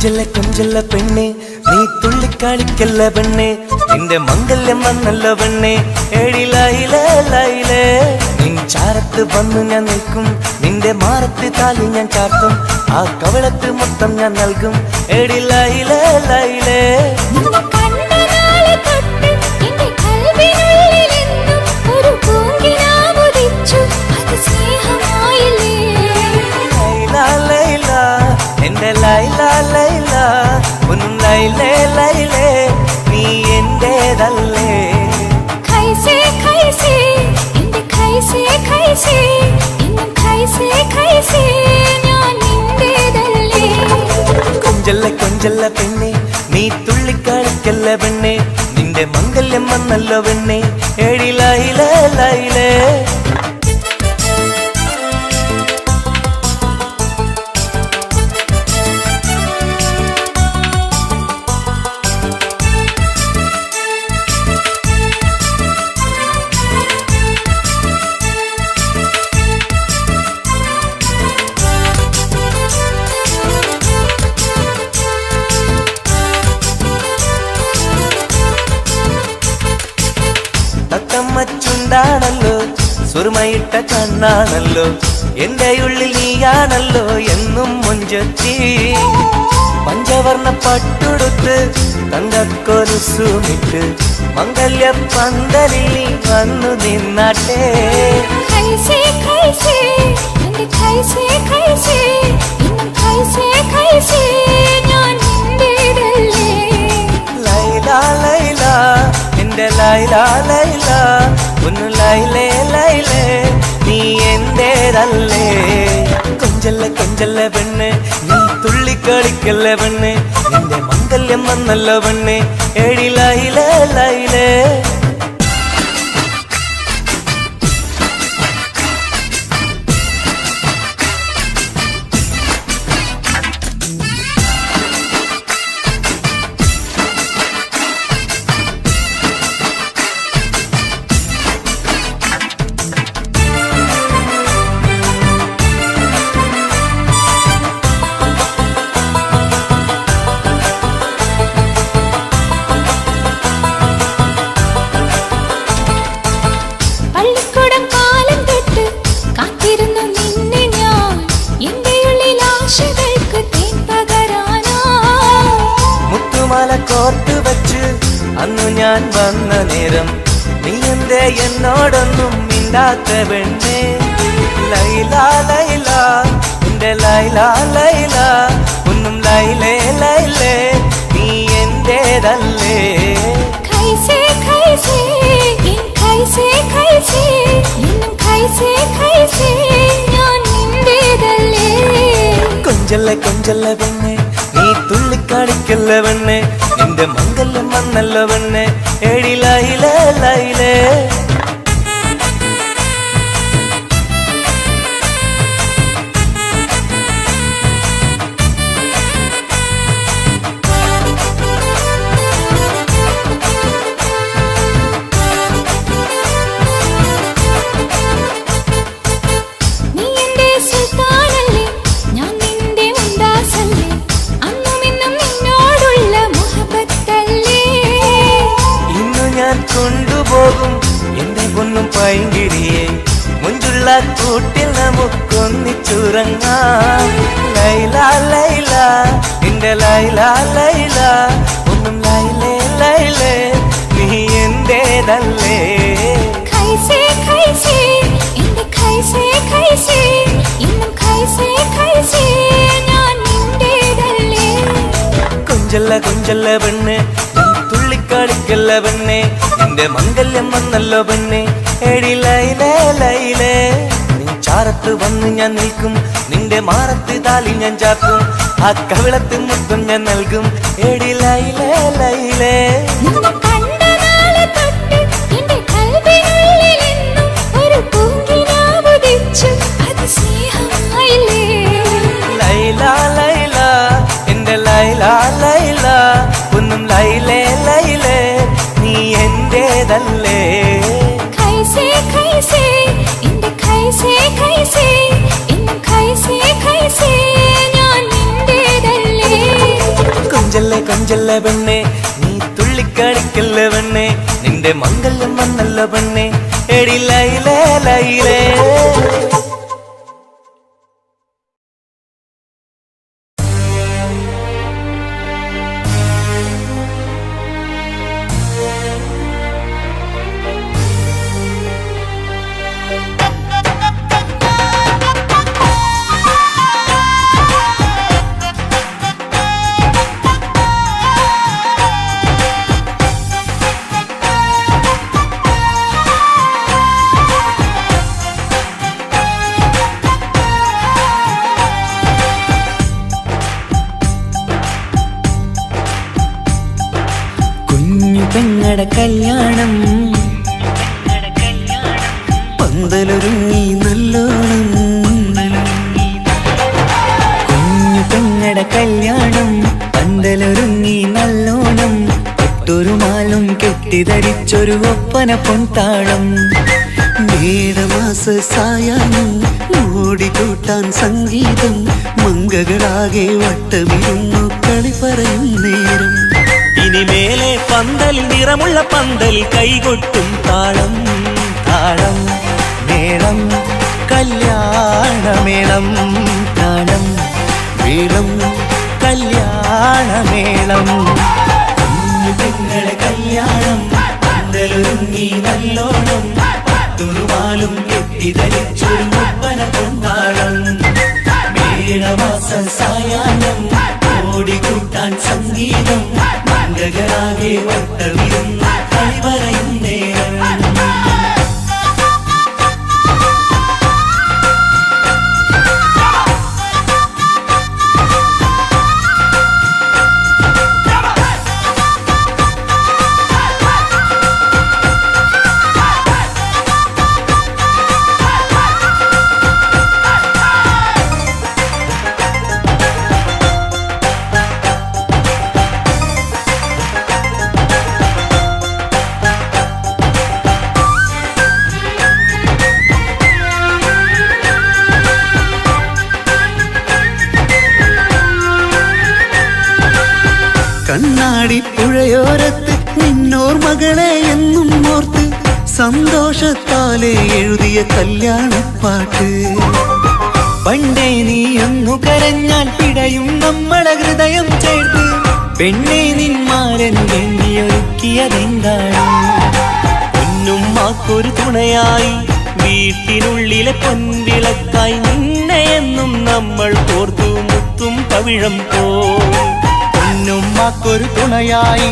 കൊഞ്ചല്ല പെണ്ണെ നീ തുള്ളിക്കളിക്കല്ല പെണ്ണെ നിന്റെ മംഗല്യം വന്നല്ല പെണ്ണെ എഴിലയിലേ നിൻ ചാരത്ത് വന്നു ഞാൻ നിൽക്കും നിന്റെ മാറത്ത് താലി ഞാൻ ചാർത്തും ആ കവളത്ത് മൊത്തം ഞാൻ നൽകും എഴിലയിലേ എന്റെ ലൈല ലൈല ഒന്നും ലൈലേ ലൈലേ നീ എന്റേതല്ലേ ഖൈസേ ഖൈസേ എന്റെ ഖൈസേ ഖൈസേ ഇന്നും ഖൈസേ ഖൈസേ ഞാൻ നിന്റേതല്ലേ കൊഞ്ചല്ല പെണ്ണെ നീ തുള്ളിക്കളിക്കല്ല പെണ്ണെ നിന്റെ മംഗല്യം വന്നല്ലോ പെണ്ണെ എഴിലയിലേ ലൈലേ ാണല്ലോ സുറുമയിട്ട കണ്ണാണല്ലോ എന്റെ ഉള്ളിൽ നീയാണല്ലോ എന്നും മുഞ്ചത്തി പഞ്ചവർണ്ണ പട്ടുടുത്ത് തങ്കക്കൊലുസുമിട്ട് മംഗല്യ പന്തലിൽ നീ വന്നു നിന്നാട്ടെ ഖൈസേ ഖൈസേ എന്റെ ഖൈസേ ഖൈസേ ഇന്നും ഖൈസേ ഖൈസേ ഞാൻ നിന്റേതല്ലേ ലൈല ലൈല എന്റെ ലൈല ലൈല ഒന്ന് ലൈലേ ലൈലേ നീ എന്റേതല്ലേ കൊഞ്ചല്ല പെണ്ണ് നീ തുള്ളിക്കളിക്കല്ല പെണ്ണ് നിന്റെ മംഗല്യം വന്നല്ലോ പെണ്ണ് എഴിലയിലേ ലൈലേ കോർത്ത് വെച്ച് അന്നു ഞാൻ വന്ന നേരം നീ എന്തേ എന്നോടൊന്നും മിണ്ടാത്ത പെണ്ണേ ലൈല ലൈല എന്റെ ലൈല ലൈല ഒന്നും ലൈലേ ലൈലേ നീ എന്റേതല്ലേ ഖൈസേ ഖൈസേ ഖൈസേ ഖൈസേ ഇന്നും ഖൈസേ ഖൈസേ ഞാൻ നിന്റേതല്ലേ കൊഞ്ചല്ല പെണ്ണെ നീ തുള്ളിക്കളിക്കല്ല പെണ്ണെ നിന്റെ മംഗല്യം വന്നല്ലോ പെണ്ണെ എഴിലയിലേ ലൈലേ കൊണ്ടുപോകും എന്റെ പൊന്നും പൈങ്കിരിയെ മുഞ്ചുള്ള കൂട്ടിൽ നമുക്കൊന്നിച്ചുറങ്ങാം ലൈല ലൈല എന്റെ ലൈല ലൈല ഒന്നും ലൈലേ ലൈലേ നീ എന്റേതല്ലേ ഖൈസേ ഖൈസേ എന്റെ ഖൈസേ ഖൈസേ ഇന്നും ഖൈസേ ഖൈസേ ഞാൻ നിന്റേതല്ലേ കൊഞ്ചല്ല പെണ്ണ് തുള്ളിക്കളിക്കല്ല പെണ്ണെ നിന്റെ മംഗല്യം വന്നല്ലോ പെണ്ണെ എഴിലയിലേ ലൈലേ നിൻ ചാരത്ത് വന്ന് ഞാൻ നിൽക്കും നിന്റെ മാറത്ത് താലി ഞാൻ ചാർത്തും ആ കവിളത്ത് മൊത്തം ഞാൻ നൽകും എഴിലയിലേ ലൈലേ ലൈല ലൈല എന്റെ ലൈല ലൈല ഒന്നും ലൈലേ ലൈലേ നീ എന്റേതല്ലേ ഖൈസേ ഖൈസേ എന്റെ ഖൈസേ ഖൈസേ ഇന്നും ഖൈസേ ഖൈസേ ഞാൻ നിന്റേതല്ലേ തുള്ളിച്ചെല്ല പെണ്ണെ നീ തുള്ളിക്കളിക്കല്ല പെണ്ണെ നിന്റെ മംഗല്യം വന്നല്ല പെണ്ണെ എടി ലൈലേ ലൈലേ പെങ്ങടെ കല്യാണം പന്തലൊരുങ്ങി നല്ലോണം കുഞ്ഞു പെങ്ങടെ കല്യാണം പന്തലൊരുങ്ങി നല്ലോണം ഒട്ടൊരു മാലും കെട്ടിധരിച്ചൊരു ഒപ്പന പൊൻതാളം മേടമാസ സായാഹ്നം ഓടിക്കൂട്ടാൻ സംഗീതം മംഗകളാകെ വട്ടമിരുന്നു കളി പറയും നേരം ഇനിമേലെ പന്തൽ നിറമുള്ള പന്തൽ കൈകൊട്ടും താളം താളം മേളം കല്യാണമേളം താളം മേളം കല്യാണമേളം പെങ്ങളെ കല്യാണം പന്തലൊരുങ്ങി നല്ലോണം തുറുമാലും കെട്ടിധരിച്ചൊരു ഒപ്പന പൊന്നാളം മേടമാസ സായാഹ്നം ഓടിക്കൂട്ടാൻ സംഗീതം മംഗകളാകെ വട്ടമിരുന്ന് കളി പറയും നേരം കണ്ണാടിപ്പുഴയോരത്ത് നിന്നോർമകളെ എന്നും ഓർത്ത് സന്തോഷത്താലെ എഴുതിയ കല്യാണപ്പാട്ട് പണ്ടേ നീ ഒന്നു കരഞ്ഞാൽ പിടയും നമ്മളെ ഹൃദയം ചേർത്ത് പെണ്ണെ നിന്മാരൻ വെണ്ണിയൊരുക്കിയതെന്താണ് പൊന്നുമ്മാക്കൊരു തുണയായി വീട്ടിനുള്ളിലെ പൊൻവിളക്കായി നിന്നെയെന്നും നമ്മൾ കോർത്തു മുത്തും പവിഴം പോ പൊന്നുമ്മാക്കൊരു തുണയായി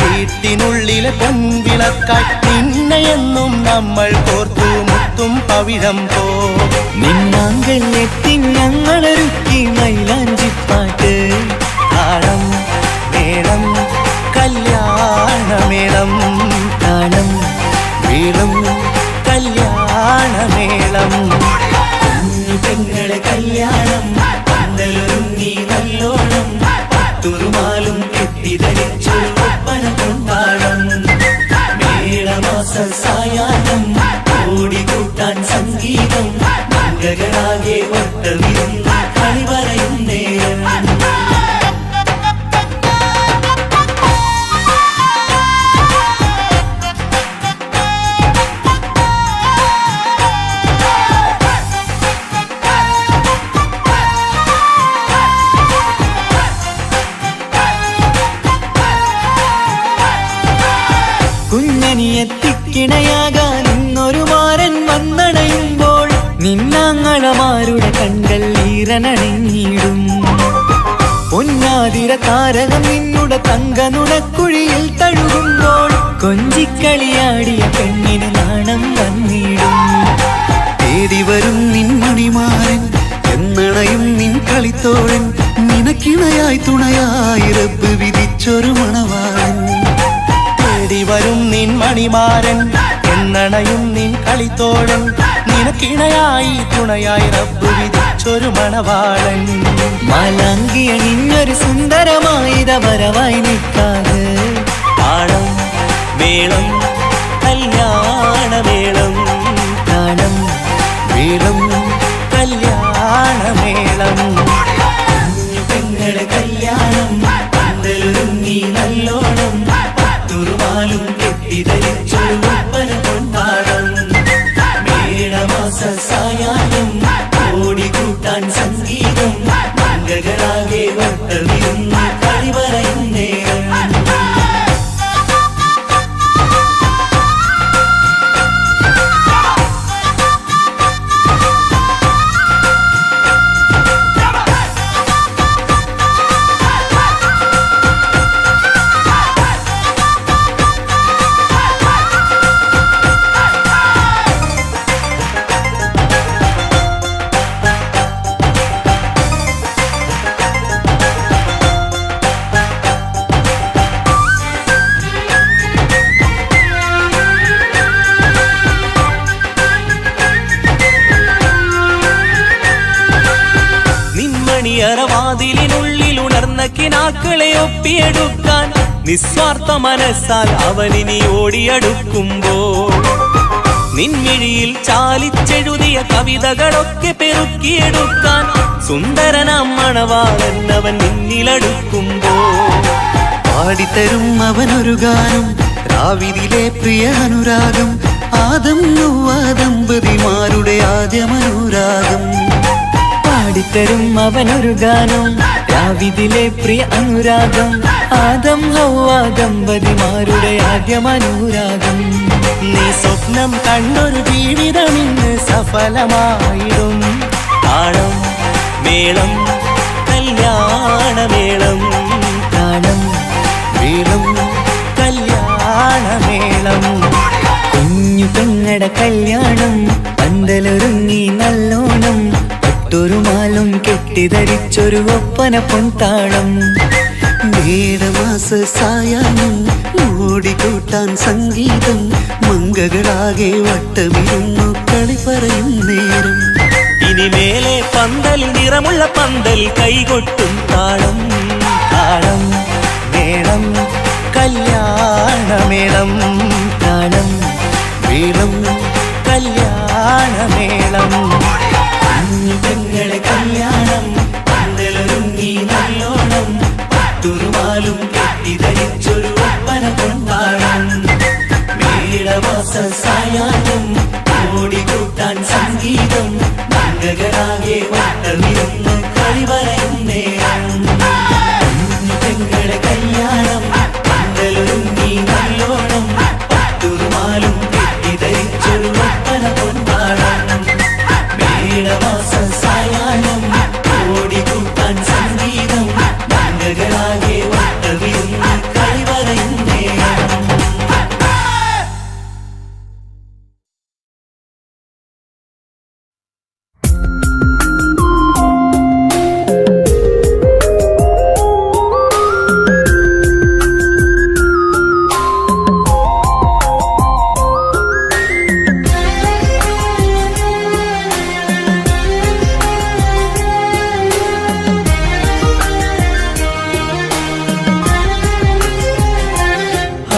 വീട്ടിനുള്ളിലെ പൊൻവിളക്കായി നിന്നെയെന്നും നമ്മൾ കോർത്തു മുത്തും പവിഴം പോ നിന്നാങ്കൾ എത്തി ഞങ്ങളൊരുക്കി മൈലാഞ്ചിപ്പാട്ട് താളം മേളം കല്യാണമേളം താളം മേളം കല്യാണമേളം പെങ്ങളെ കല്യാണം പന്തലൊരുങ്ങി നല്ലോണം തുറുമാലും കെട്ടിധരിച്ചൊരു ഒപ്പന പൊന്നാളം മേടമാസ സായാഹ്നം ഓടിക്കൂട്ടാൻ സംഗീതം മംഗകളാകെ വട്ടമിരുന്ന് കളി പറയും നേരം കുഞ്ഞനിയെത്തിക്കിണയാകാൻ ഇന്നൊരു മാരൻ വന്നണയുമ്പോൾ നിന്നാങ്ങളമാരുടെ കൺകൾ ഈറനണിഞ്ഞിടും പൊന്നാതിര താരകം നിന്നുടെ തങ്കനുടക്കുഴിയിൽ തഴുകുമ്പോൾ കൊഞ്ചിക്കളിയാടിയ പെണ്ണിന് നാണം വന്നിടും തേടി വരും നിൻ മണിമാരൻ എന്നണയും നിൻ കളിത്തോഴൻ നിനക്കിണയായി തുണയായി റബ്ബ് വിധിച്ചൊരു മണവാളൻ തേടി വരും നിൻ മണിമാരൻ എന്നണയും നിൻ കളിത്തോഴൻ നിനക്കിണയായി തുണയായി റബ്ബ് വിധിച്ചൊരു മണവാളൻ മാലാങ്കിയണിഞ്ഞൊരു സുന്ദരമായിത വരവായി നിൽക്കാതെ താളം മേളം കല്യാണമേളം താളം മേളം കല്യാണമേളം പെങ്ങളെ കല്യാണം പന്തലൊരുങ്ങി മണിയറവാതിലിനുള്ളിൽ ഉണർന്ന കിനാക്കളെ ഒപ്പിയെടുക്കാൻ നിസ്വാർത്ഥ മനസ്സാൽ അവനിനി ഓടിയടുക്കുമ്പോൾ നിൻമിഴിയിൽ ചാലിച്ചെഴുതിയ കവിതകളൊക്കെ പെറുക്കിയെടുക്കാൻ സുന്ദരനാം മണവാളൻ അവൻ നിന്നിലടുക്കുമ്പോൾ പാടിത്തരും അവനൊരു ഗാനം രാവിലെ പ്രിയ അനുരാഗം ആദം ഹവ്വ ദമ്പതിമാരുടെ ആദ്യമനുരാഗം പാടിത്തരും അവനൊരു ഗാനം രാവിലെ പ്രിയ അനുരാഗം ആദം ഹവ്വ ദമ്പതിമാരുടെ ആദ്യമനുരാഗം നീ സ്വപ്നം കണ്ടൊരു ജീവിതം ഇന്ന് സഫലമായിടും താളം മേളം കല്യാണമേളം താളം മേളം കല്യാണമേളം കുഞ്ഞു പെങ്ങട കല്യാണം പന്തലൊരുങ്ങി നല്ലോണം ഒട്ടൊരു മാലും കെട്ടിധരിച്ചൊരു ഒപ്പന പൊൻതാളം മേടമാസ സായാഹ്നം ഓടിക്കൂട്ടാൻ സംഗീതം മംഗകളാകെ വട്ടമിരുന്നു കളി പറയും നേരം ഇനി മേലെ പന്തൽ നിറമുള്ള പന്തൽ കൈകൊട്ടും താളം താളം മേളം കല്യാണമേളം താളം മേളം കല്യാണമേളം കുഞ്ഞു പെങ്ങളെ കല്യാണം പന്തലൊരുങ്ങി നല്ലോണം പട്ടുറുമാലും കെട്ടിധരിച്ചൊരു ഒപ്പന പൊൻതാളം മേടമാസ സായാഹ്നം ഓടിക്കൂട്ടാൻ സംഗീതം മംഗകളാകെ വട്ടമിരുന്ന് കളി പറയും നേരം കുഞ്ഞു പെങ്ങളെ കല്യാണം പന്തലൊരുങ്ങി നല്ലോണം പട്ടുറുമാലും കെട്ടിധരിച്ചൊരു ഒപ്പന പൊൻതാളം മേടമാസ സായാഹ്നം ഓടിക്കൂട്ടാൻ സംഗീതം മംഗകളാകെ വട്ടമിരുന്ന് കളി പറയും നേരം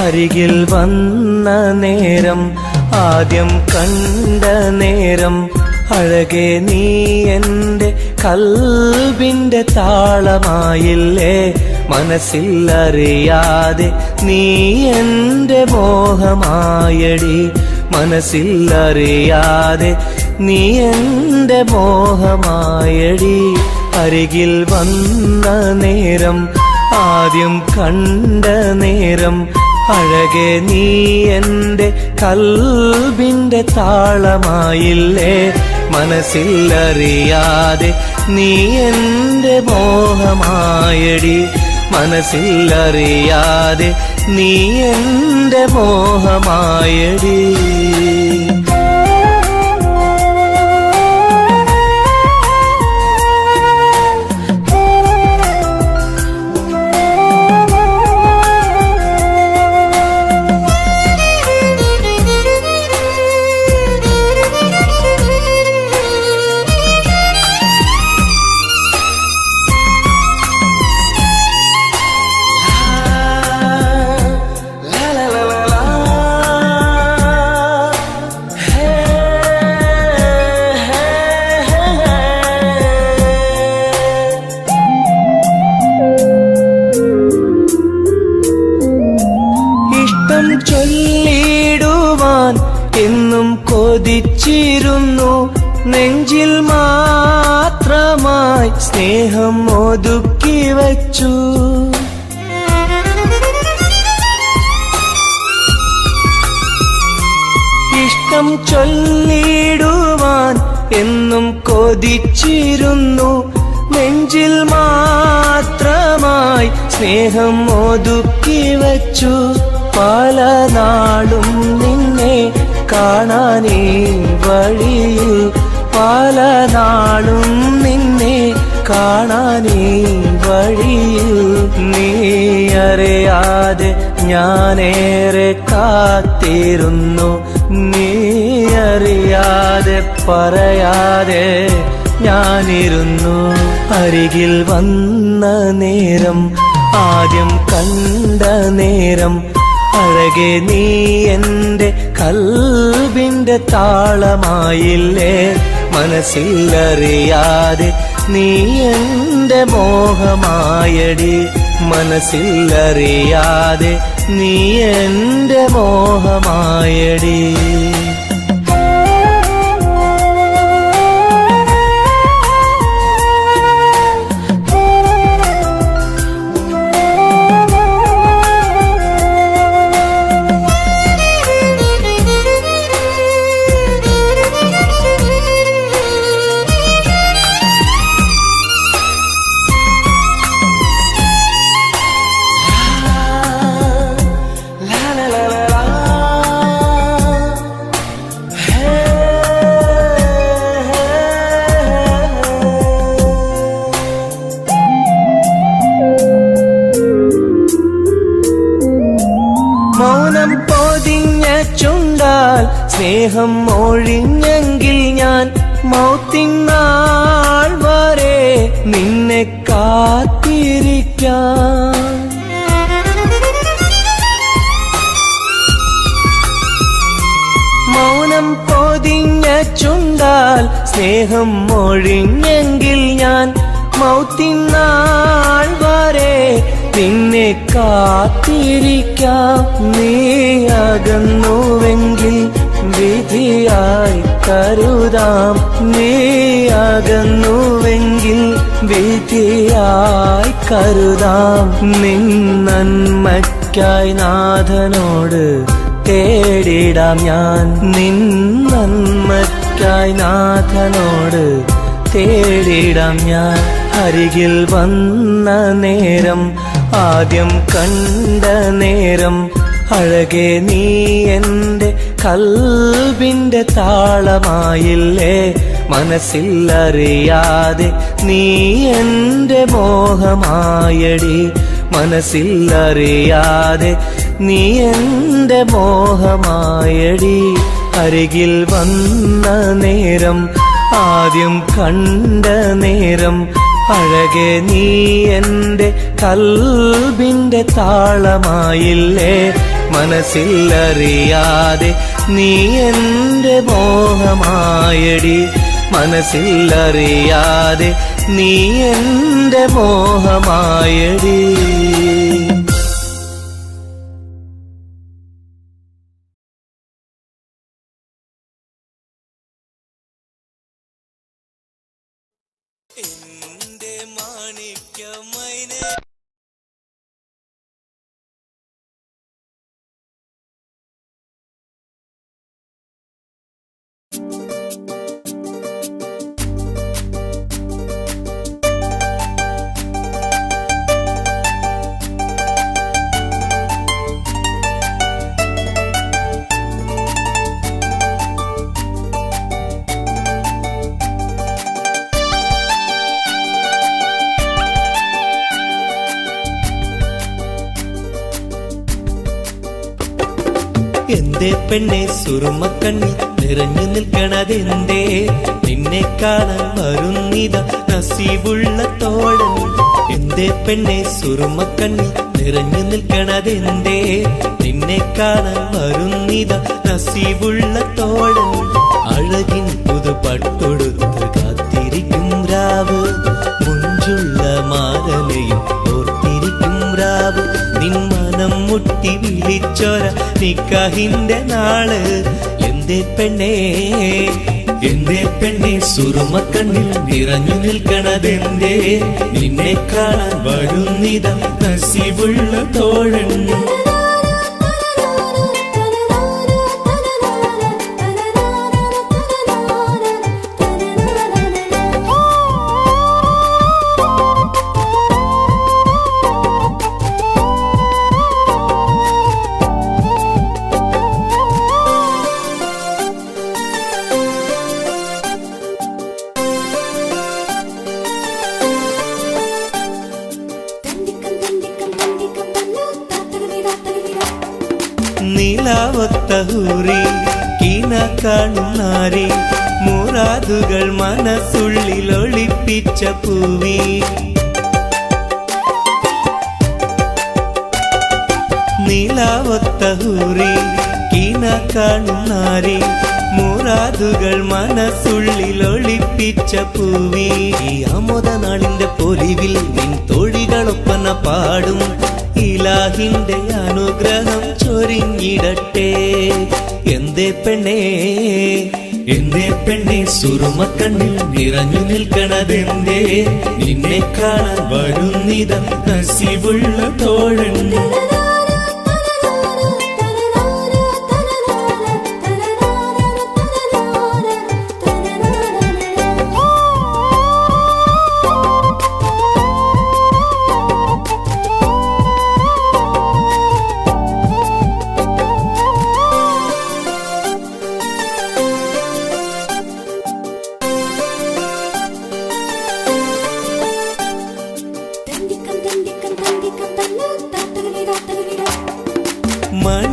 അരികിൽ വന്ന നേരം ആദ്യം കണ്ട നേരം അഴകെ നീ എൻ്റെ കൽബിൻ്റെ താളമായില്ലേ മനസ്സിൽ അറിയാതെ നീ എൻ്റെ മോഹമായടി മനസ്സിൽ അറിയാതെ നീ എൻ്റെ മോഹമായടി അരികിൽ വന്ന നേരം ആദ്യം കണ്ട നേരം അഴകെ നീ എൻ്റെ കൽബിൻ്റെ താളമായില്ലേ മനസ്സിൽ അറിയാതെ നീ എൻ്റെ മോഹമായടി മനസ്സിൽ അറിയാതെ നീ എൻ്റെ മോഹമായടി ചൊല്ലിടുവാൻ എന്നും കൊതിച്ചിരുന്നു നെഞ്ചിൽ മാത്രമായി സ്നേഹം ഒതുക്കി വച്ചു ഇഷ്ടം ചൊല്ലിടുവാൻ എന്നും കൊതിച്ചിരുന്നു നെഞ്ചിൽ മാത്രമായി സ്നേഹം ഒതുക്കി വച്ചു പല നാളും നിന്നെ കാണാനേ വഴിയിൽ പല നാളും നിന്നെ കാണാനേ വഴിയിൽ നീ അറിയാതെ ഞാനേറെ കാത്തിരുന്നു നീ അറിയാതെ പറയാതെ ഞാനിരുന്നു. അരികിൽ വന്ന നേരം, ആദ്യം കണ്ട നേരം, അഴകെ നീ എൻ്റെ കൽബിൻ്റെ താളമായില്ലേ. മനസ്സിലറിയാതെ നീ എൻ്റെ മോഹമായടി. മനസ്സിലറിയാതെ നീ എൻ്റെ മോഹമായടി. മൗനം പൊതിഞ്ഞ ചുണ്ടാൽ സ്നേഹം ഒഴിഞ്ഞെങ്കിൽ ഞാൻ മൗത്തിനാൾ വരെ നിന്നെ കാത്തിരിക്കാം. മൗനം പൊതിഞ്ഞ ചുണ്ടാൽ സ്നേഹം ഒഴിഞ്ഞെങ്കിൽ ഞാൻ മൗത്തിനാൾ വരെ നിന്നെ കാത്തിരിക്കാം. നീ അകന്നുവെങ്കിൽ വിധിയായി കരുതാം. നീ അകന്നുവെങ്കിൽ വിധിയായി കരുതാം. നിൻ നന്മയ്ക്കായി നാഥനോട് തേടിടാം ഞാൻ. നിൻ നന്മയ്ക്കായി നാഥനോട് തേടിടാം ഞാൻ. അരികിൽ വന്ന നേരം, ആദ്യം കണ്ട നേരം, അഴകെ നീ എൻ്റെ കൽബിൻ്റെ താളമായില്ലേ. മനസ്സിലറിയാതെ നീ എൻ്റെ മോഹമായടി. മനസ്സിലറിയാതെ നീ എൻ്റെ മോഹമായടി. അരികിൽ വന്ന നേരം, ആദ്യം കണ്ട നേരം, അഴകെ നീ എൻ്റെ കൽബിൻ്റെ താളമായില്ലേ. മനസ്സിലറിയാതെ നീ എൻ്റെ മോഹമായടി. മനസ്സിലറിയാതെ നീ എൻ്റെ മോഹമായടി. എന്റെ മാണിക്യമൈനേ എന്തേ പെണ്ണെ സുറുമക്കണ്ണി നിറഞ്ഞു നിൽക്കണതെന്തേ? നിന്നെ കാണാൻ വരുന്നിത നസീബുള്ള തോഴൻ. എന്തേ പെണ്ണെ സുറുമക്കണ്ണി നിറഞ്ഞു നിൽക്കണതെന്തേ? നിന്നെ കാണാൻ വരുന്നിത നസീബുള്ള തോഴൻ. അഴകിൻ പുതുപട്ടൊടുത്ത് കാത്തിരിക്കും രാവ്, മുഞ്ചുള്ള മാരലയും ഓർത്തിരിക്കും രാവ്. നിൻ മനം മുട്ടി വിളിച്ചോര നിക്കാഹിന്റെ നാള്. എന്തേ പെണ്ണേ, എന്തേ പെണ്ണെ സുറുമക്കണ്ണിൽ നിറഞ്ഞു നിൽക്കണതെന്തേ? നിന്നെ കാണാൻ വരുന്നിത നസീബുള്ള തോഴൻ. നീലാവത്ത ഹൂറി കീന കാണുന്നാരി മുറാദുകൾ മനസ്സുള്ളിൽ ഒളിപ്പിച്ച പൂവി നിലാവൊത്ത ഹൂറി കീന കാണും നാരി മുറാദുകൾ മനസ്സുള്ളിൽ ഒളിപ്പിച്ച പൂവി ഈ ആമോദ നാളിന്റെ പൊലിവിൽ നിൻ തോഴികളൊപ്പന പാടും ഇലാഹിന്റെ അനുഗ്രഹം ചൊരിഞ്ഞിടട്ടെ എന്തേ പെണ്ണേ സുറുമക്കണ്ണിൽ നിറഞ്ഞു നിൽക്കണതെന്തേ നിന്നെ കാണാൻ വരുന്നിത നസീബുള്ള തോഴൻ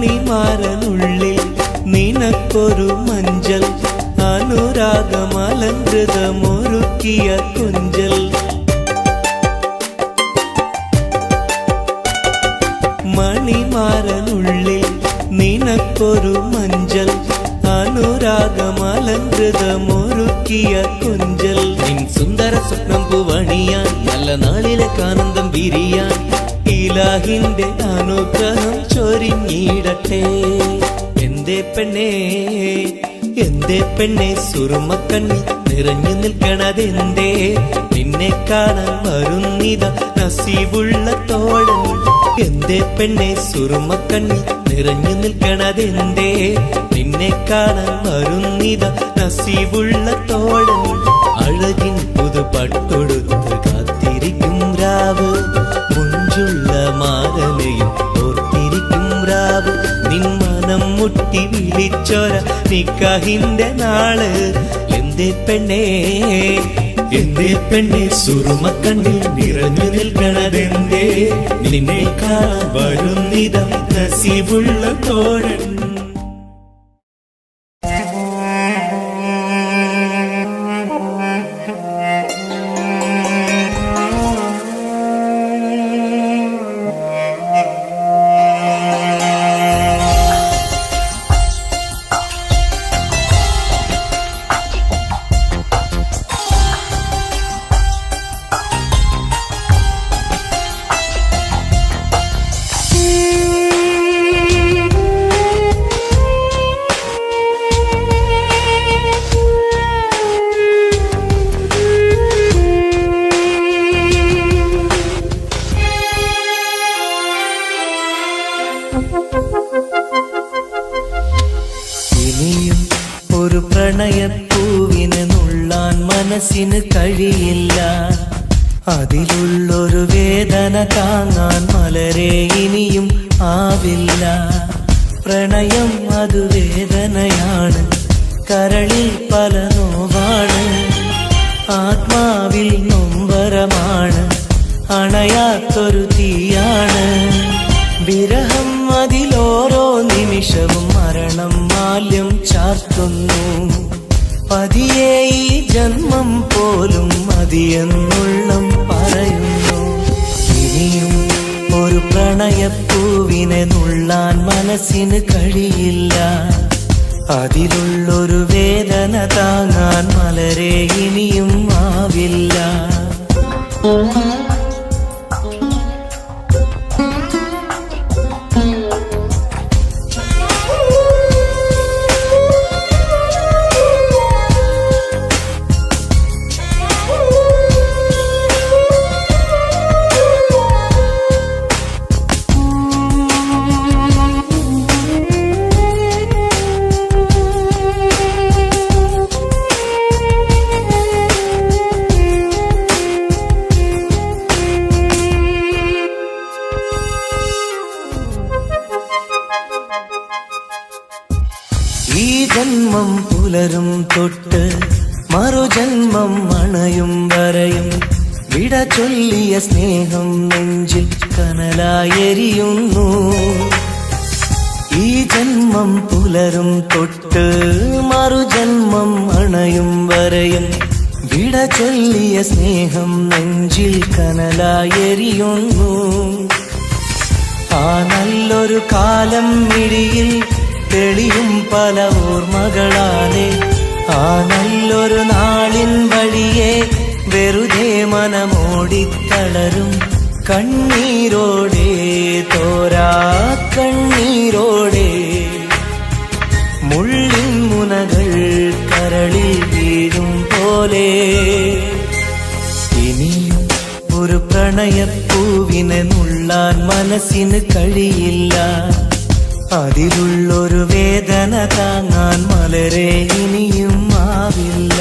മണിമാരനുള്ളിൽ നിനക്കൊരു മഞ്ചൽ അനുരാഗമലങ്കൃതമൊരുക്കിയ കൊഞ്ചൽ മണിമാരനുള്ളിൽ നിനക്കൊരു മഞ്ചൽ അനുരാഗമലങ്കൃതമൊരുക്കിയ കൊഞ്ചൽ നിൻ സുന്ദര സ്വപ്നം പൂവണിയാൻ നല്ല നാളിലെ ആനന്ദം വിരിയാൻ ഇലാഹിന്റെ അനുഗ്രഹം ചൊരിഞ്ഞിടട്ടെ എന്തേ പെണ്ണേ സുറുമക്കണ്ണി നിറഞ്ഞു നിൽക്കണതെന്തേ നിന്നെ കാണാൻ വരുന്നിത നസീബുള്ള തോഴൻ എന്തേ പെണ്ണേ സുറുമക്കണ്ണി നിറഞ്ഞു നിൽക്കണതെന്തേ നിന്നെ കാണാൻ വരുന്നിത നസീബുള്ള തോഴൻ അഴകിൻ പുതുപട്ടൊടുത്ത് കാത്തിരിക്കും രാവ് മുഞ്ചുള്ള മാരലയും ഓർത്തിരിക്കും രാവ് നിൻ മനം മുട്ടി വിളിച്ചൊര നിക്കാഹിന്റെ നാള് എന്തേ പെണ്ണേ സുറുമക്കണ്ണിൽ നിറഞ്ഞു നിൽക്കണതെന്തേ നിന്നെ കാണാൻ വരുന്നിത നസീബുള്ള തോഴൻ ഇനിയും ഒരു പ്രണയപ്പൂവിനെ നുള്ളാൻ മനസ്സിന് കഴിയില്ല അതിലുള്ളൊരു വേദന താങ്ങാൻ മലരെ ഇനിയും ആവില്ല പ്രണയം അത് വേദനയാണ് കരളിൽ പല നോവാണ് ആത്മാവിൽ നൊമ്പരമാണ് അണയാത്തൊരു തീയാണ് വിരഹം അതിലോരോ നിമിഷവും മരണം മാല്യം ചാർത്തുന്നു പതിയെ ഈ ജന്മം പോലും മതിയെന്നുള്ളം പറയുന്നു ഇനിയും ഒരു പ്രണയപ്പൂവിനെ നുള്ളാൻ മനസ്സിന് കഴിയില്ല അതിലുള്ളൊരു വേദന താങ്ങാൻ മലരെ ഇനിയും ആവില്ല ഈ ജന്മം പുലരും തൊട്ട് മറുജന്മം അണയും വരെയും വിട ചൊല്ലിയ സ്നേഹം നെഞ്ചിൽ കനലായെരിയുന്നു ഈ ജന്മം പുലരും തൊട്ട് മറുജന്മം അണയും വരെയും വിട ചൊല്ലിയ സ്നേഹം നെഞ്ചിൽ കനലായെരിയുന്നു. ആ നല്ലൊരു കാലം മിഴിയിൽ തെളിയും പല ഓർമ്മകളാലെ ആ നല്ലൊരു നാളിൻ വഴിയെ വെറുതെ മനമോടിത്തളരും കണ്ണീരോടെ തോരാ കണ്ണീരോടെ മുള്ളിൻ മുനകൾ കരളിൽ വീഴും പോലെ ഇനിയും ഒരു പ്രണയപ്പൂവിനെ നുള്ളാൻ മനസ്സിന് കഴിയില്ല. അതിലുള്ളൊരു വേദന താങ്ങാൻ മലരെ ഇനിയും ആവില്ല.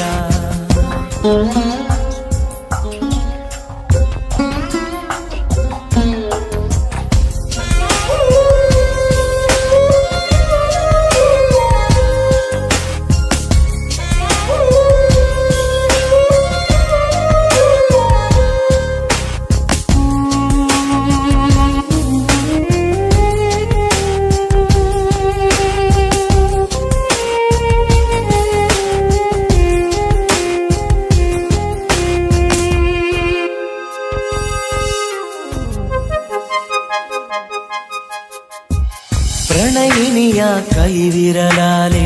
പ്രണയിനിയ കൈവിരലാലെ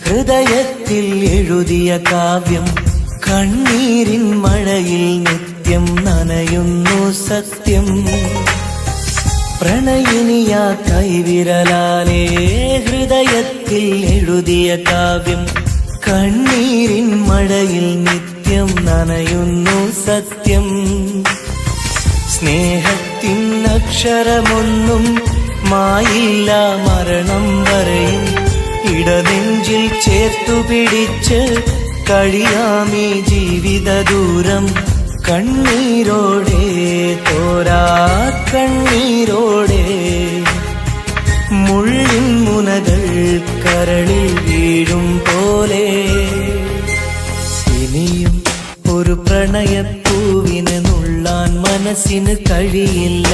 ഹൃദയത്തിൽ എഴുതിയ കാവ്യം കണ്ണീരിൻ മഴയിൽ നിത്യം നനയുന്നു സത്യം. പ്രണയിനിയ കൈവിരലാലെ ഹൃദയത്തിൽ എഴുതിയ കാവ്യം കണ്ണീരിൻ മഴയിൽ നിത്യം നനയുന്നു സത്യം. സ്നേഹത്തിൻ അക്ഷരമൊന്നും മായില്ല മരണം വരെയും ഇടനെഞ്ചിൽ ചേർത്തു പിടിച്ച് കഴിയാമീ ജീവിത ദൂരം കണ്ണീരോടെ തോരാ കണ്ണീരോടെ മുള്ളിൻ മുനകൾ കരളിൽ വീഴും പോലെ ഇനിയും ഒരു പ്രണയപ്പൂവിനെ നുള്ളാൻ മനസ്സിന് കഴിയില്ല.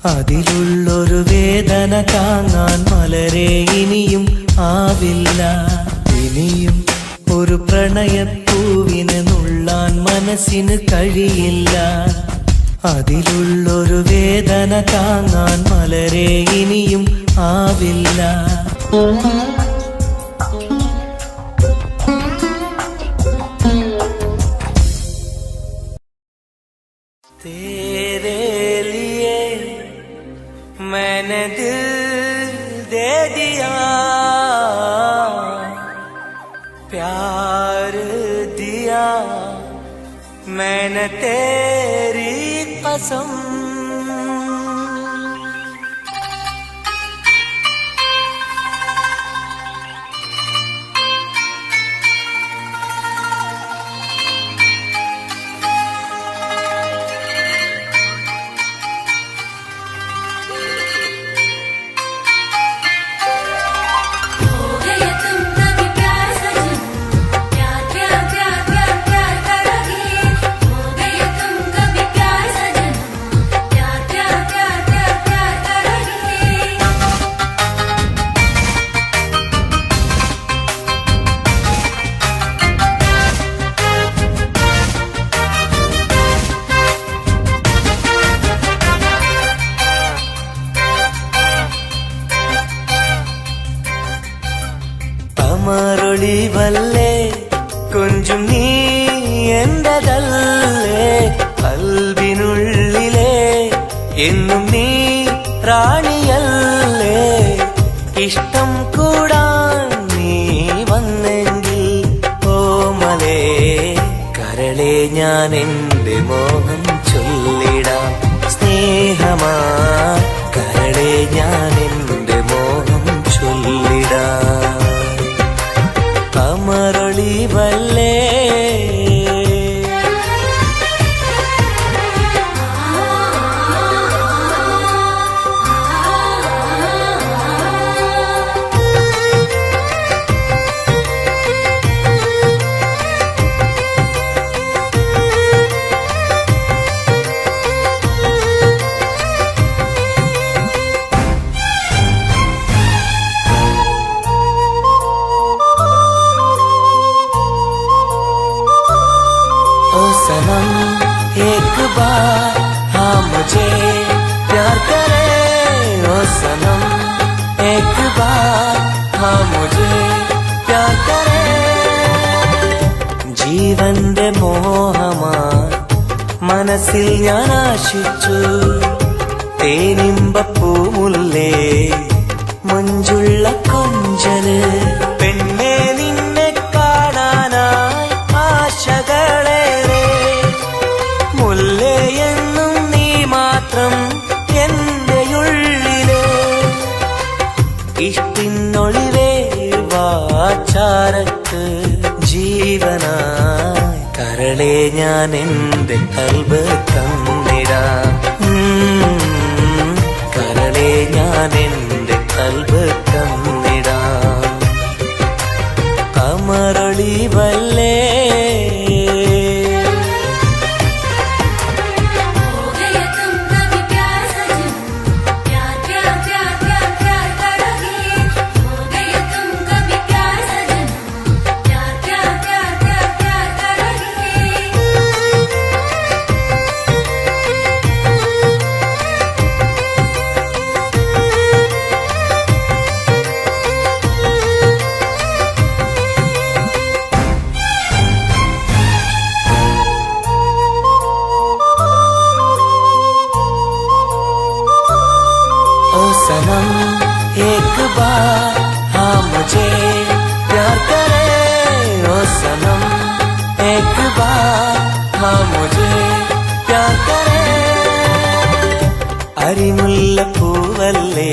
അതിലുള്ളൊരു വേദന താങ്ങാൻ മലരെ ഇനിയും ആവില്ല. ഇനിയും ഒരു പ്രണയപ്പൂവിനെ നുള്ളാൻ മനസ്സിന് കഴിയില്ല. അതിലുള്ളൊരു വേദന താങ്ങാൻ മലരെ ഇനിയും ആവില്ല. मैंने दिल दे दिया प्यार दिया मैंने तेरी कसम. മറൊളിവല്ലേ കൊഞ്ചും നീ എന്റതല്ലേ കൽബിനുള്ളിലെ എന്നും നീ റാണിയല്ലേ ഇഷ്ടം കൂടാൻ നീ വന്നെങ്കിൽ ഓമലേ കരളെ ഞാൻ എന്റെ മോഹം ചൊല്ലിടാം സ്നേഹമാ കരളെ ഞാൻ എന്റെ മോഹം ചൊല്ലിടാം മറൊളിവല്ലേ मुझे प्यार करे ओ सनम एक बार हाँ मुझे प्यार करे ജീവന്റെ മോഹമായി മനസ്സിൽ ഞാൻ ആശിച്ചു തേനിമ്പപ്പൂമുല്ലേ മഞ്ചുള്ള കൊഞ്ചല് പെണ്ണെ നിന്നെ കാണാനായി ആശകളേറെ മുല്ലയെന്നും നീ മാത്രം എന്റെ ഉള്ളിലെ ഇഷ്ടിനൊളിവേ വാചാരക്ക് ജീവനായി കരളെ ഞാൻ എന്റെ കൽബ് തന്നിടാം കരളെ ഞാൻ എന്റെ കൽബ് തന്നിടാം കമറൊളിവല്ലേ सनम एक बार हाँ मुझे प्यार करे ओ सनम एक बार हाँ मुझे प्यार करे അരിമുല്ല പൂവല്ലേ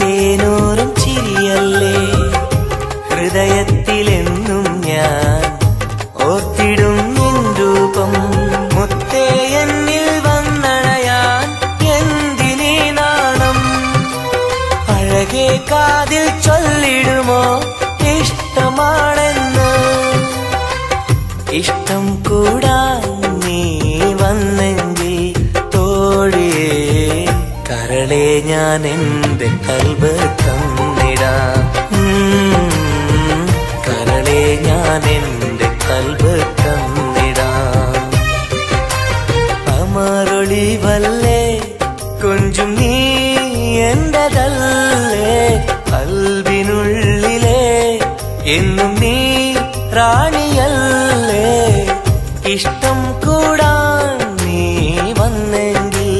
തേനൂറും ചിരിയല്ലേ ഹൃദയത്തിലെന്നും ഞാൻ ഓർത്തിടും നിൻ രൂപം മുത്തേ എന്നിൽ വന്നണയാൻ എന്തിനീ നാണം അഴകേ കാതിൽ ചൊല്ലിടുമോ ഇഷ്ടമാണെന്ന് ഇഷ്ടം കൂടാൻ നീ വന്നെങ്കിൽ തോഴിയേ കരളെ ഞാൻ എന്റെ കൽബ് തന്നിടാം കരളെ ഞാൻ എന്റെ കൽബ് തന്നിടാം അമറൊളിവല്ലേ കൊഞ്ചും നീ എന്റെതല്ലേ കൽബിനുള്ളിലെ എന്നും നീ റാണിയല്ലേ ഇഷ്ടം കൂടാൻ നീ വന്നെങ്കിൽ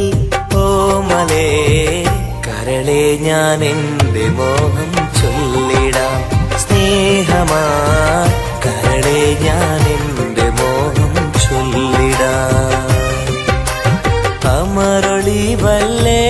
ഓമലേ കരളെ ഞാൻ എന്റെ മോഹം ചൊല്ലിടാം സ്നേഹമായി കരളെ ഞാൻ എന്റെ മോഹം ചൊല്ലിടാം അമറൊളിവല്ലേ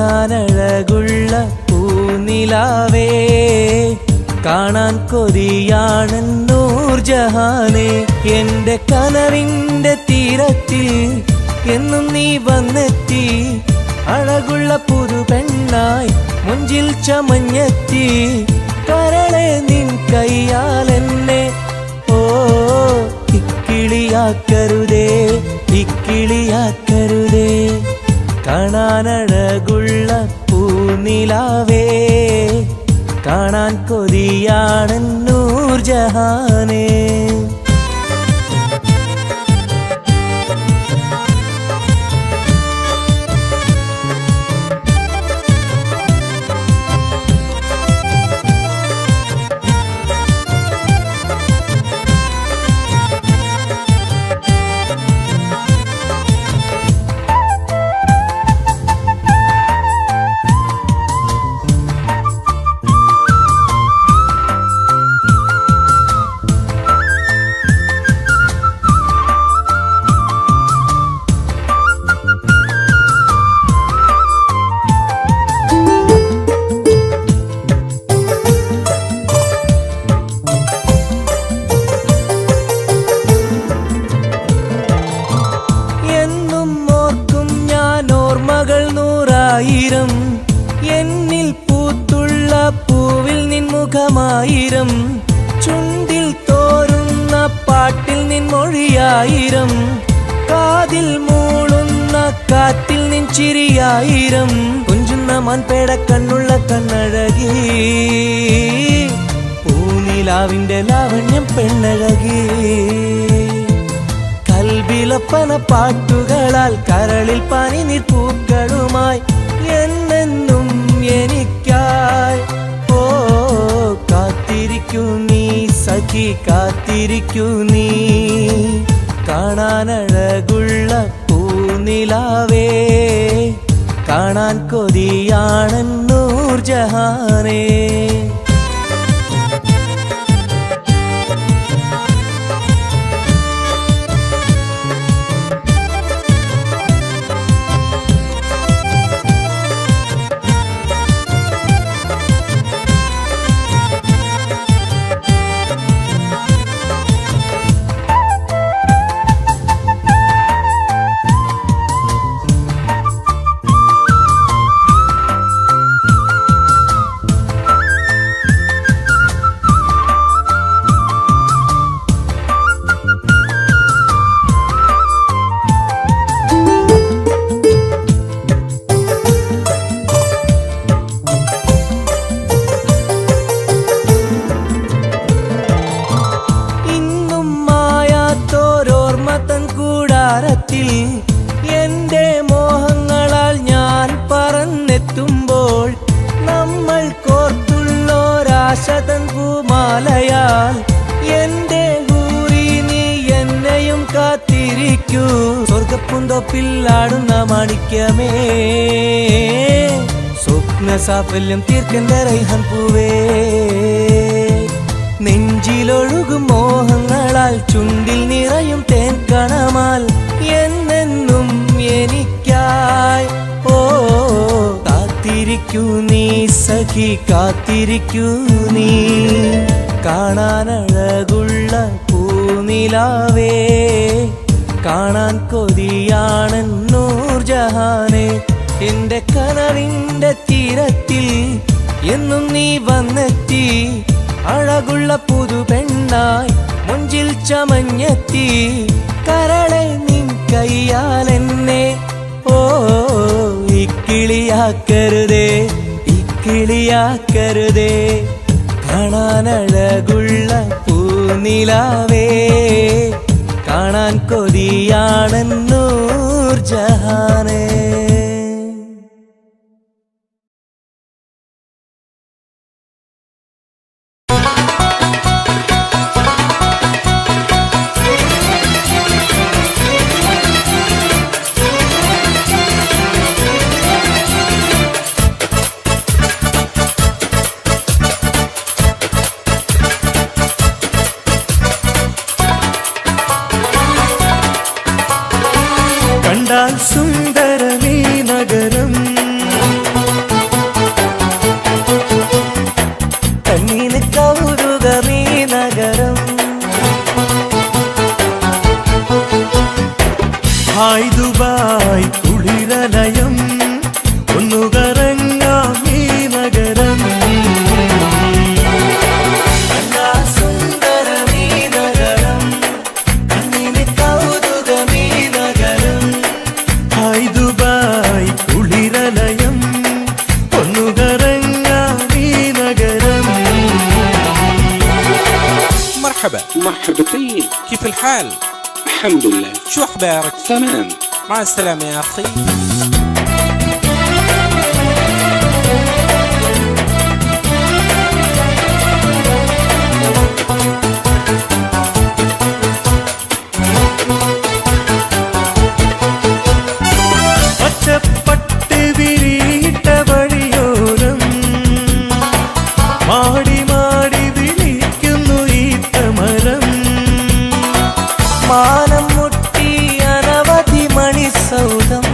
കാണാനഴകുള്ള പൂനിലാവേ കാണാൻ കൊതിയാണ് നൂർജഹാനെ എന്റെ കനവിന്റെ തീരത്തിൽ എന്നും നീ വന്നെത്തി അഴകുള്ള പുതുപെണ്ണായി മുഞ്ചിൽ ചമഞ്ഞെത്തി കരളെ നിൻ കയ്യാലെന്നെ ഓ ഇക്കിളിയാക്കരുതേ ഇക്കിളിയാക്കരുതേ കാണാനഴകുള്ള പൂനിലാവേ കാണാൻ കൊതിയാണ് നൂർജഹാനേ എന്നിൽ പൂത്തുള്ള പൂവിൽ നിൻമുഖമായിരം, ചുണ്ടിൽ തോരുന്ന പാട്ടിൽ നിൻ മൊഴിയായിരം, കാതിൽ മൂളുന്ന കാറ്റിൽ നിൻ ചിരിയായിരം, കുഞ്ചുന്ന മൺപേട കണ്ണുള്ള കണ്ണഴകി, പൂനിലാവിന്റെ ലാവണ്യം പെണ്ണഴകി. കൽബിലപ്പന പാട്ടുകളാൽ കരളിൽ പനിനീർ പൂക്കളുമായി എന്നെന്നും എനിക്കായി ഓ കാത്തിരിക്കൂ നീ സഖി, കാത്തിരിക്കൂ നീ. കാണാനഴകുള്ള പൂനിലാവേ, കാണാൻ കൊതിയാണെൻ നൂർജഹാനേ. എന്റെ മോഹങ്ങളാൽ ഞാൻ പറന്നെത്തുമ്പോൾ, നമ്മൾ കോർത്തുള്ളോരാശതൻ പൂമാലയാൽ എന്റെ ഊരി നീ എന്നെയും കാത്തിരിക്കൂ. സ്വർഗപ്പുന്തോപ്പില്ലാടുന്ന മാണിക്യമേ, സ്വപ്ന സാഫല്യം തീർക്കേണ്ട റൈഹാൻ പൂവേ. നെഞ്ചിലൊഴുകും മോഹങ്ങളാൽ ചുണ്ടിൽ നിറയും തേൻ കണമാൽ എന്നെന്നും എനിക്കായി ഓ കാത്തിരിക്കൂ നീ സഖി, കാത്തിരിക്കൂ നീ. കാണാനഴകുള്ള പൂനിലാവേ, കാണാൻ കൊതിയാണെൻ നൂർജഹാനേ. എന്റെ കനവിന്റെ തീരത്തിൽ എന്നും നീ വന്നെത്തി, അഴകുള്ള പുതു പെണ്ണായി മുഞ്ചിൽ ചമഞ്ഞെത്തി. കരളെ നിൻ കയ്യാലെന്നെ ഓ ഇക്കിളിയാക്കരുതേ, ഇക്കിളിയാക്കരുതേ. കാണാനഴകുള്ള പൂനിലാവേ, കാണാൻ കൊതിയാണെൻ നൂർജഹാനേ. കണ്ടാൽ സുന്ദരമീ നഗരം, കണ്ണീന് കൗതുകമീ നഗരം. ഹായ് ദുബായ് കുളിരലയം, ഒന്നു കറങ്ങാം ഈ നഗരം. കണ്ടാൽ സുന്ദരമീ നഗരം, കണ്ണീന് കൗതുകമീ നഗരം. ഹായ് ദുബായ് കുളിരലയം, ഒന്നു കറങ്ങാം ഈ നഗരം. مرحبا مرحبتين، كيف الحال؟ الحمد لله شو أخبارك؟ تمام. مع السلامة يا أخي. പച്ചപ്പട്ട് വിരിയിട്ട വഴിയോരം മാടി മാടി വിളിക്കുന്നു ഈ തമരം. മാനം മുട്ടി അനവധി മണിസൗധം,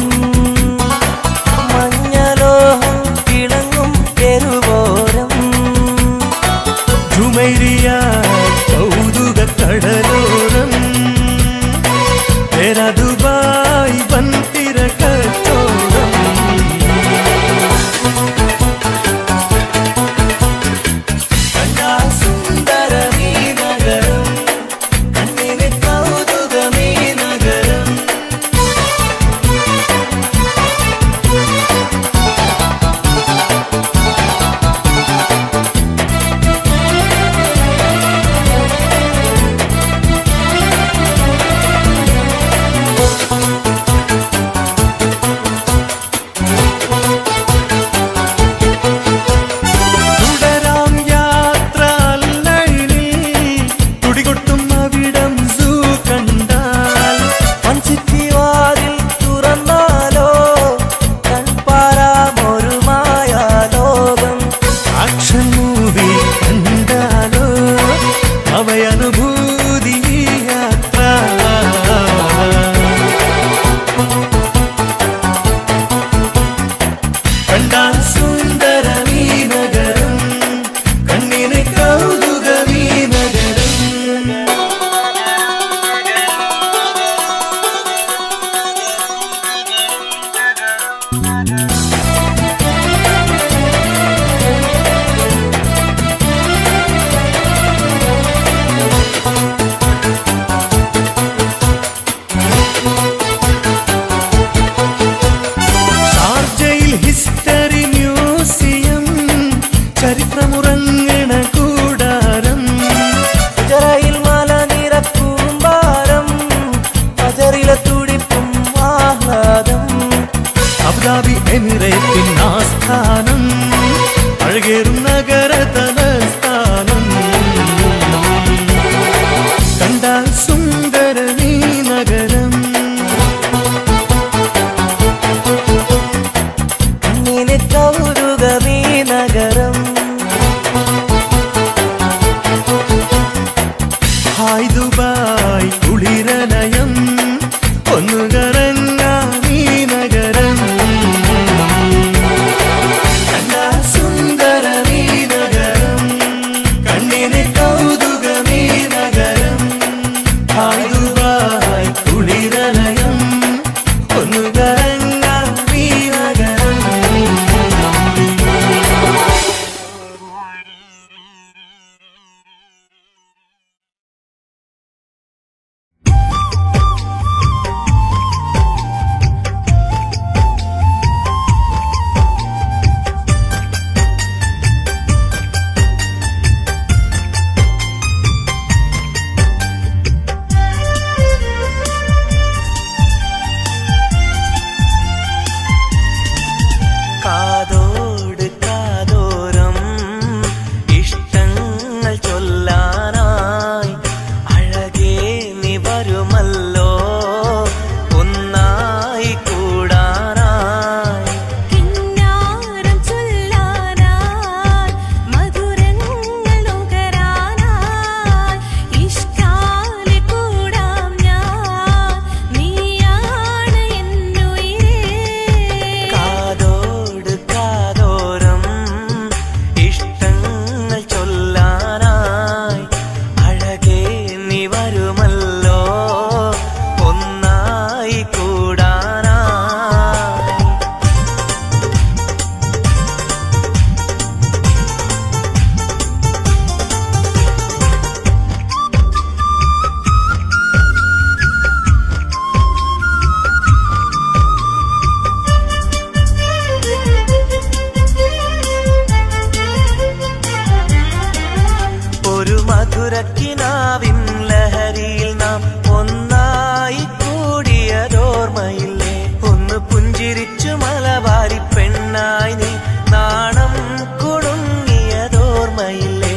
മധുരക്കിനാവിൻ ലഹരിയിൽ നാം ഒന്നായി കൂടിയതോർമ്മയില്ലേ? ഒന്ന് പുഞ്ചിരിച്ചു മലബാരി പെണ്ണായി നീ നാണം കുടുങ്ങിയതോർമ്മയില്ലേ?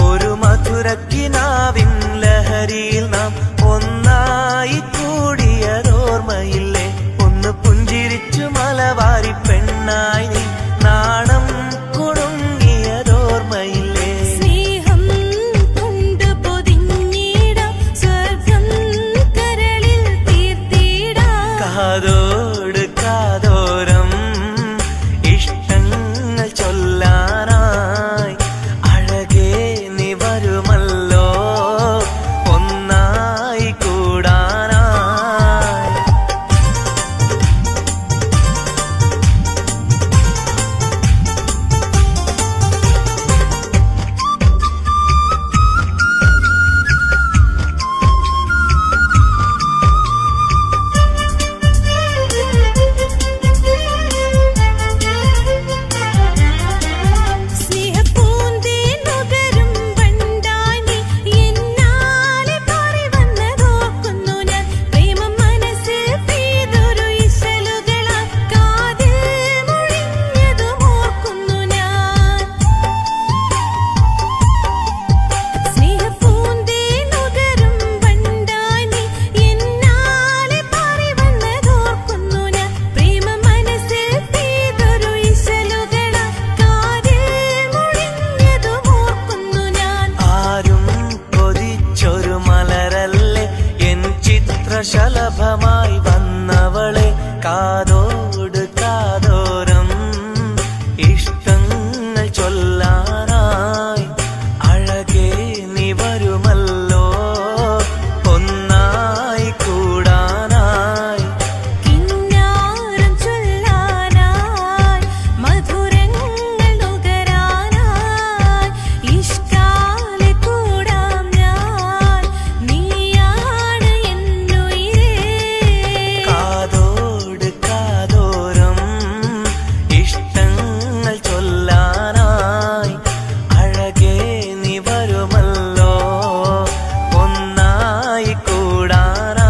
ഒരു മധുരക്കിനാവിൻ ലഹരിയിൽ നാം ഒന്നായി കൂടിയതോർമ്മയില്ലേ? ഒന്ന് പുഞ്ചിരിച്ചു മലബാരി പെണ്ണായി നീ നാണം കുടുങ്ങിയതോർമ്മയില്ലേ? സ്നേഹം കൊണ്ട് പൊതിഞ്ഞിടാം സ്വർഗം കരളിൽ തീർത്തിടാം. കാതോട് കാതോരം ഇഷ്ടങ്ങൾ ചൊല്ലാനായി അഴകേ നീ വരുമല്ലോ ഒന്നായി കൂടാനായി. സ്നേഹപ്പൂന്തേൻ നുകരും വണ്ടായി നീ എന്നാലെ പാറി വന്നതോർക്കുന്നു ഞാൻ. പ്രേമം മനസ്സിൽ പെയ്തൊരു ഇശലുകളാൽ കാതിൽ മുഴിഞ്ഞതും ഓർക്കുന്നു ഞാൻ. സ്നേഹപ്പൂന്തേൻ നുകരും വണ്ടായി നീ എന്നാലെ പാറി വന്നതോർക്കുന്നു ഞാൻ. പ്രേമം മനസ്സിൽ പെയ്തൊരു ഇശലുകളാൽ കാതിൽ മുഴിഞ്ഞതും ഓർക്കുന്നു ഞാൻ. ആരും കൊതിച്ചൊരു മലരല്ലേ എൻ ചിത്രശലഭമായി വന്നവളെ? കാതോട് കാതോരം ഇഷ്ടങ്ങൾ ചൊല്ലാനായി അഴകേ നീ വരുമല്ലോ ഒന്നായി കൂടാനായി. കിന്നാരം ചൊല്ലാനായി മധുരങ്ങൾ നുകരാനായി ഇഷ്കാലെ കൂടാം ഞാൻ. നീയാണ് എന്നുയിരേ. കാതോട് കാതോരം ഇഷ്ടങ്ങൾ ചൊല്ലാനായി അഴകേ നീ വരുമല്ലോ ഒന്നായി കൂടാനായി.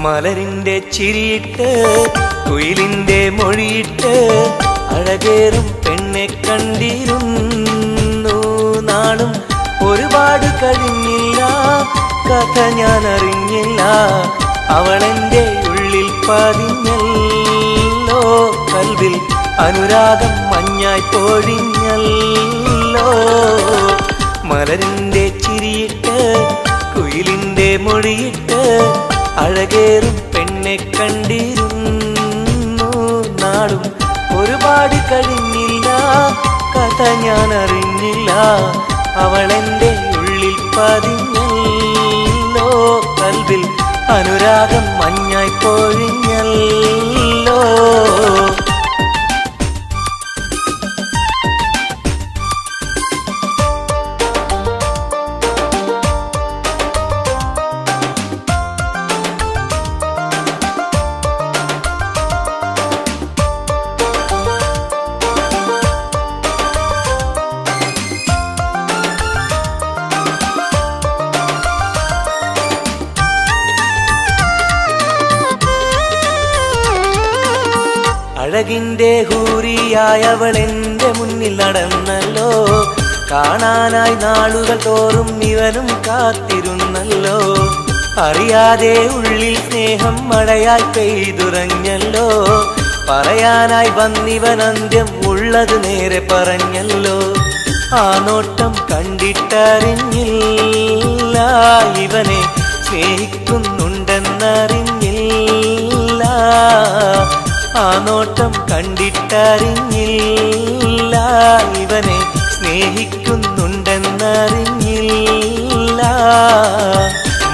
മലരിന്റെ ചിരിയിട്ട് കുയിലിന്റെ മൊഴിയിട്ട് അഴകേറും പെണ്ണെ കണ്ടിരുന്നു നാളും. ഒരുപാട് കഴിഞ്ഞില്ല കഥ ഞാൻ അറിഞ്ഞില്ല, അവളെന്റെ ഉള്ളിൽ പതിഞ്ഞല്ലോ. കൽവിൽ അനുരാഗം മഞ്ഞായി പൊഴിഞ്ഞല്ലോ. മലരിന്റെ ചിരിയിട്ട് കുയിലിന്റെ മൊഴിയിട്ട് അഴകേറും പെണ്ണെ കണ്ടിരുന്നു നാളും. ഒരുപാട് കഴിഞ്ഞില്ല കഥ ഞാൻ അറിഞ്ഞില്ല, അവളെന്റെ ഉള്ളിൽ പതിഞ്ഞല്ലോ. കൽവിൽ അനുരാഗം മഞ്ഞായി പൊഴിഞ്ഞല്ലോ. അഴകിന്റെ ഹൂറിയായവൾ എന്റെ മുന്നിൽ നടന്നല്ലോ. കാണാനായി നാളുകൾ തോറും ഇവനും കാത്തിരുന്നല്ലോ. അറിയാതെ ഉള്ളിൽ സ്നേഹം മഴയായി പെയ്തുറഞ്ഞല്ലോ. പറയാനായി വന്നിവൻ അന്ത്യം ഉള്ളത് നേരെ പറഞ്ഞല്ലോ. ആ നോട്ടം കണ്ടിട്ടറിഞ്ഞില്ല ഇവനെ സ്നേഹിക്കുന്നുണ്ടെന്നറിഞ്ഞില്ല. ആ നോട്ടം കണ്ടിട്ടറിഞ്ഞില്ല ഇവനെ സ്നേഹിക്കുന്നുണ്ടെന്നറിഞ്ഞില്ല.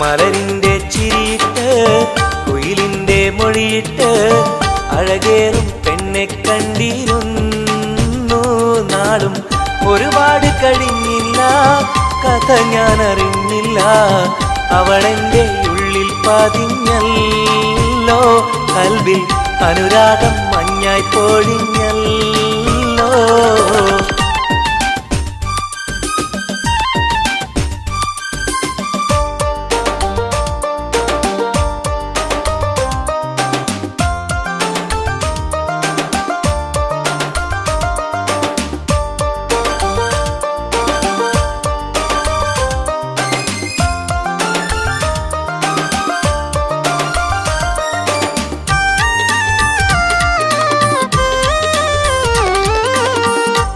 മലരിന്റെ ചിരിയിട്ട് കുയിലിന്റെ മൊഴിയിട്ട് അഴകേറും പെണ്ണെ കണ്ടിരുന്നു നാളും. ഒരുപാട് കഴിഞ്ഞില്ല കഥ ഞാൻ അറിഞ്ഞില്ല. അവളെന്റെ ഉള്ളിൽ പതിഞ്ഞല്ലോ. കൽവിൽ അനുരാഗം മഞ്ഞായി പൊഴിഞ്ഞല്ലോ.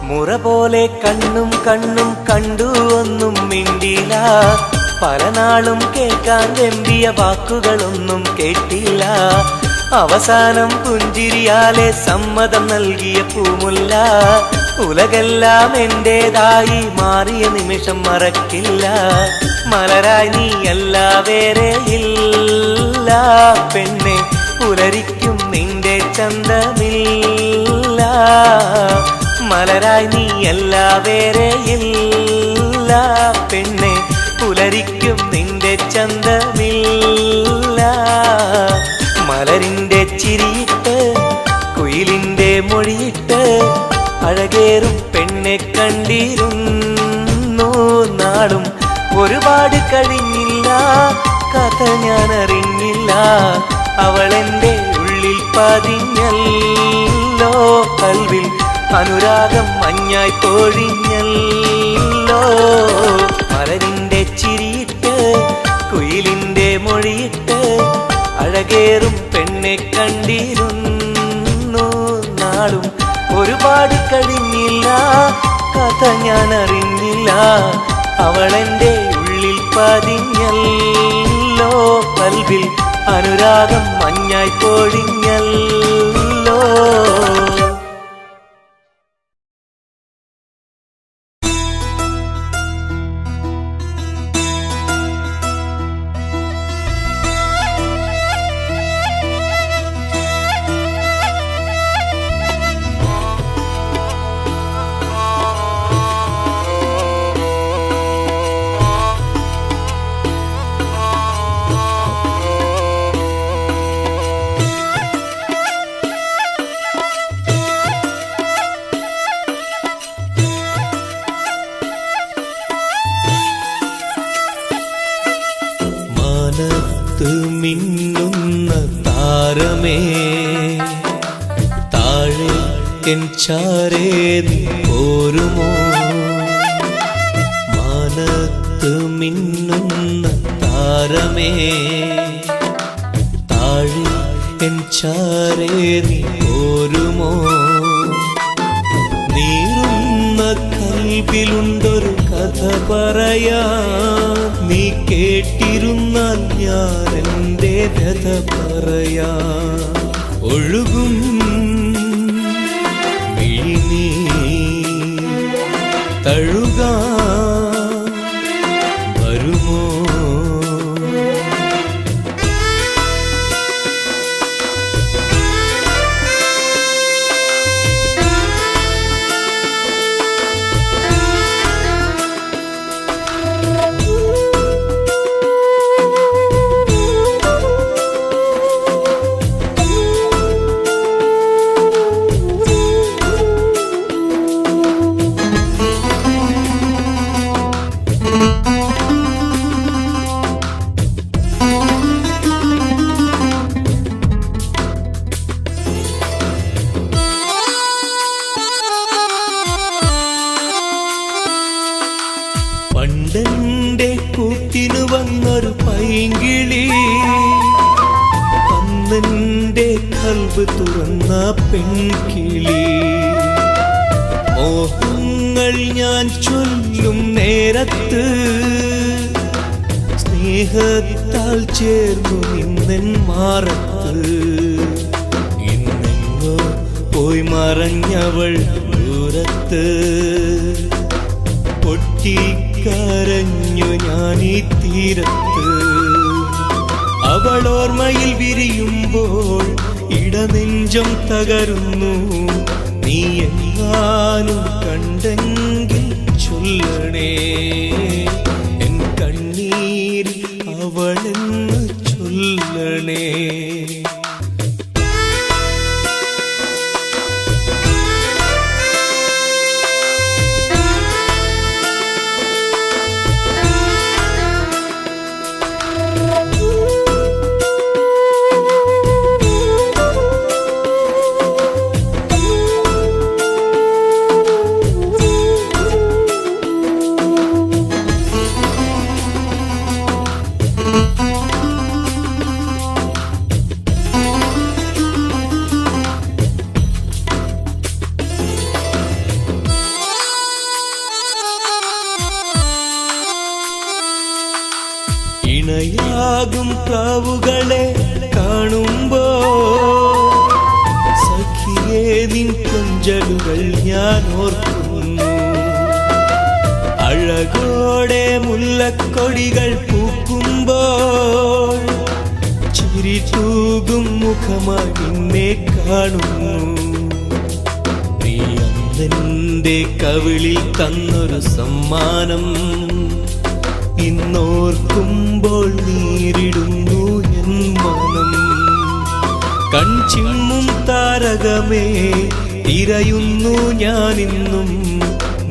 മുറ പോലെ കണ്ണും കണ്ണും കണ്ടു ഒന്നും മിണ്ടില്ല. പല നാളും കേൾക്കാൻ വെമ്പിയ വാക്കുകളൊന്നും കേട്ടില്ല. അവസാനം പുഞ്ചിരിയാലെ സമ്മതം നൽകിയ പൂമുല്ല. ഉലകെല്ലാം എന്റേതായി മാറിയ നിമിഷം മറക്കില്ല. മലരായി നീ അല്ല വേറെ ഇല്ല പെണ്ണെ. പുലരിക്കും നിന്റെ ചന്തമില്ല. മലരായി നീ അല്ല വേറെ ഇല്ല പെണ്ണെ. പുലരിക്കും നിന്റെ ചന്തമില്ല. മലരിന്റെ ചിരിയിട്ട് കുയിലിന്റെ മൊഴിയിട്ട് അഴകേറും പെണ്ണെ കണ്ടിരുന്നു നാളും. ഒരുപാട് കഴിഞ്ഞില്ല കഥ ഞാൻ അറിഞ്ഞില്ല. അവളെന്റെ ഉള്ളിൽ പതിഞ്ഞല്ലോ. കൽവിൽ അനുരാഗം മഞ്ഞായി പൊഴിഞ്ഞല്ലോ. മലരിന്റെ ചിരിയിട്ട് കുയിലിന്റെ മൊഴിയിട്ട് അഴകേറും പെണ്ണെ കണ്ടിരുന്നു നാളും. ഒരുപാട് കഴിഞ്ഞില്ല കഥ ഞാൻ അറിഞ്ഞില്ല. അവളെന്റെ ഉള്ളിൽ പതിഞ്ഞല്ലോ. കൽവിൽ അനുരാഗം മഞ്ഞായി പൊഴിഞ്ഞല്ലോ. മിന്നുന്ന താരമേ താഴെ എൻ ചാരേ നീ പോരുമോ. മാനത്ത് മിന്നുന്ന താരമേ താഴെ എൻ ചാരേ നീ പോരുമോ. നീറുന്ന കൽബിലുണ്ടൊരു കഥ പറയാ. നീ കേട്ടിരുന്നാൽ ഞാൻ എൻ്റെ കഥ പറയാ. ഒഴുകും മിഴിനീ തഴുകാ വരുമോ. പണ്ടെന്റെ കൂട്ടിനു വന്നൊരു പൈങ്കിളി അന്നെന്റെ എന്റെ കൽബ് തുറന്ന പെൺകിളി. മോഹങ്ങൾ ഞാൻ ചൊല്ലും നേരത്ത് സ്നേഹത്താൽ ചേർന്നു നിന്നൻ മാറത്ത്. ഇന്നെങ്ങോ പോയി മറഞ്ഞവൾ ദൂരത്ത്. പൊട്ടിക്കരഞ്ഞു ഞാനീ തീരത്ത്. അവൾ ഓർമ്മയിൽ വിരിയുമ്പോൾ ഇടനെഞ്ചം തകരുന്നു. നീ എങ്ങാനും കണ്ടെങ്കിൽ ചൊല്ലണേ എൻ കണ്ണീരിൽ അവളെന്ന് ചൊല്ലണേ. ഇണയാകും പ്രാവുകളെ കാണുമ്പോ സഖിയേ നിൻ കൊഞ്ചലുകൾ ഞാൻ ഓർക്കുന്നു. അഴകോടെ മുല്ലക്കൊടികൾ പൂക്കുമ്പോൾ ചിരി തൂകും മുഖമായി നിന്നെ കാണുന്നു. നീ അന്നെന്റെ കവിളിൽ തന്നൊരു സമ്മാനം ഇന്നോർക്കുമ്പോൾ നീരിടുന്നു എൻ മനം. കൺചിമ്മും താരകമേ തിരയുന്നു ഞാനിന്നും.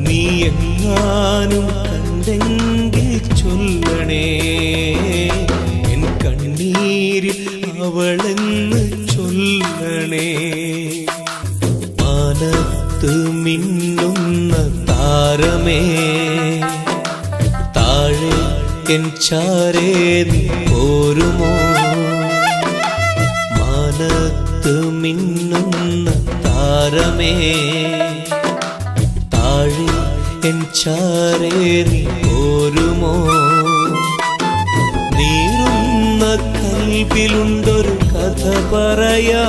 നീ എങ്ങാനും കണ്ടെങ്കിൽ ചൊല്ലണേ എൻ കണ്ണീരിൽ അവളെന്ന് ചൊല്ലണേ. മാനത്ത് മിന്നുന്ന താരമേ താഴെ എൻ ചാരേ നീ പോരുമോ. മാനത്ത് മിന്നുന്ന താരമേ താഴെ എൻ ചാരേ നീ പോരുമോ. നീറുന്ന കൽബിലുണ്ടൊരു കഥ പറയാ.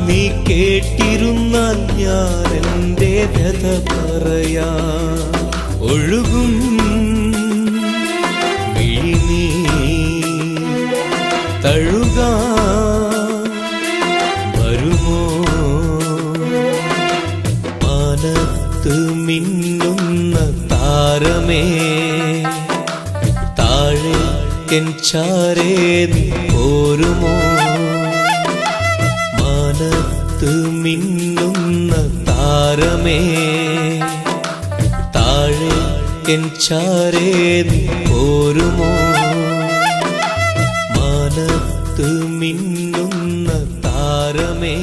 നീ കേട്ടിരുന്നാൽ ഞാൻ എൻ്റെ കഥ പറയാ. ഒഴുകും നീ തഴുകാൻ വരുമോ. മാനത്ത് മിന്നുന്ന താരമേ താഴെ എൻ ചാരേ നീ പോരുമോ. മാനത്ത് മിന്നുന്ന താരമേ താഴെ എൻ ചാരേ നീ പോരുമോ. മാനത്ത് മിന്നുന്ന താരമേ